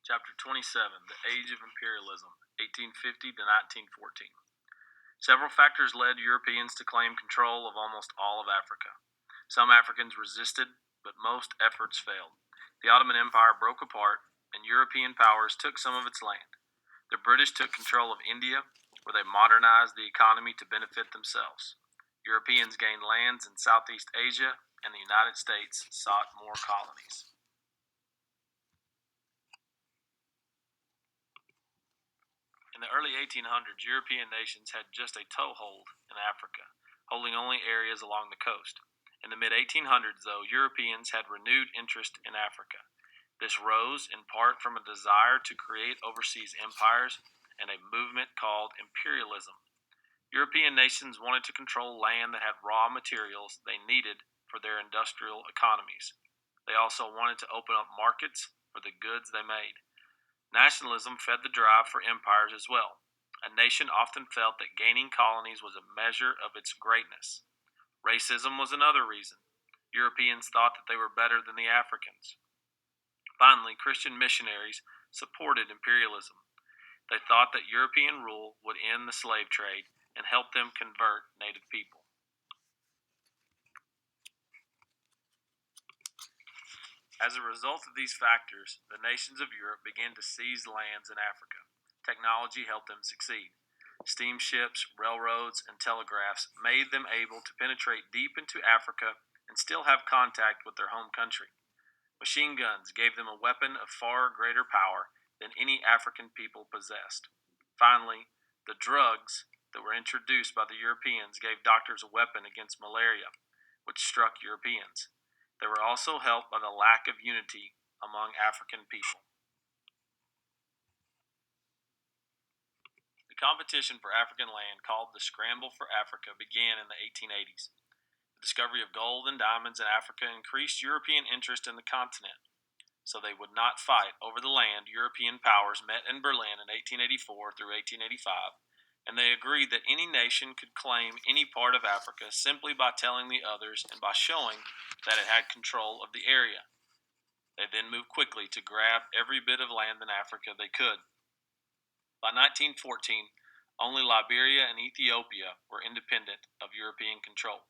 Chapter 27, The Age of Imperialism, 1850 to 1914. Several factors led Europeans to claim control of almost all of Africa. Some Africans resisted, but most efforts failed. The Ottoman Empire broke apart, and European powers took some of its land. The British took control of India, where they modernized the economy to benefit themselves. Europeans gained lands in Southeast Asia, and the United States sought more colonies. In the early 1800s, European nations had just a toehold in Africa, holding only areas along the coast. In the mid-1800s, though, Europeans had renewed interest in Africa. This rose in part from a desire to create overseas empires and a movement called imperialism. European nations wanted to control land that had raw materials they needed for their industrial economies. They also wanted to open up markets for the goods they made. Nationalism fed the drive for empires as well. A nation often felt that gaining colonies was a measure of its greatness. Racism was another reason. Europeans thought that they were better than the Africans. Finally, Christian missionaries supported imperialism. They thought that European rule would end the slave trade and help them convert native people. As a result of these factors, the nations of Europe began to seize lands in Africa. Technology helped them succeed. Steamships, railroads, and telegraphs made them able to penetrate deep into Africa and still have contact with their home country. Machine guns gave them a weapon of far greater power than any African people possessed. Finally, the drugs that were introduced by the Europeans gave doctors a weapon against malaria, which struck Europeans. They were also helped by the lack of unity among African people. The competition for African land, called the Scramble for Africa, began in the 1880s. The discovery of gold and diamonds in Africa increased European interest in the continent. So they would not fight over the land. European powers met in Berlin in 1884 through 1885, and they agreed that any nation could claim any part of Africa simply by telling the others and by showing that it had control of the area. They then moved quickly to grab every bit of land in Africa they could. By 1914, only Liberia and Ethiopia were independent of European control.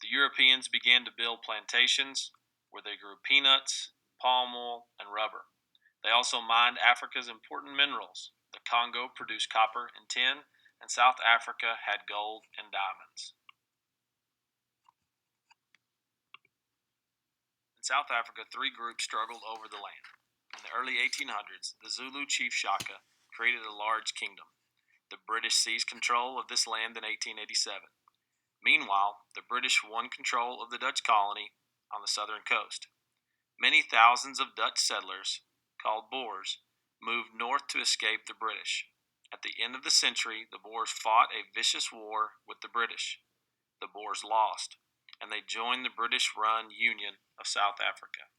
The Europeans began to build plantations where they grew peanuts, palm oil, and rubber. They also mined Africa's important minerals. The Congo produced copper and tin, and South Africa had gold and diamonds. In South Africa, three groups struggled over the land. In the early 1800s, the Zulu chief Shaka created a large kingdom. The British seized control of this land in 1887. Meanwhile, the British won control of the Dutch colony on the southern coast. Many thousands of Dutch settlers, called Boers, moved north to escape the British. At the end of the century, the Boers fought a vicious war with the British. The Boers lost, and they joined the British-run Union of South Africa.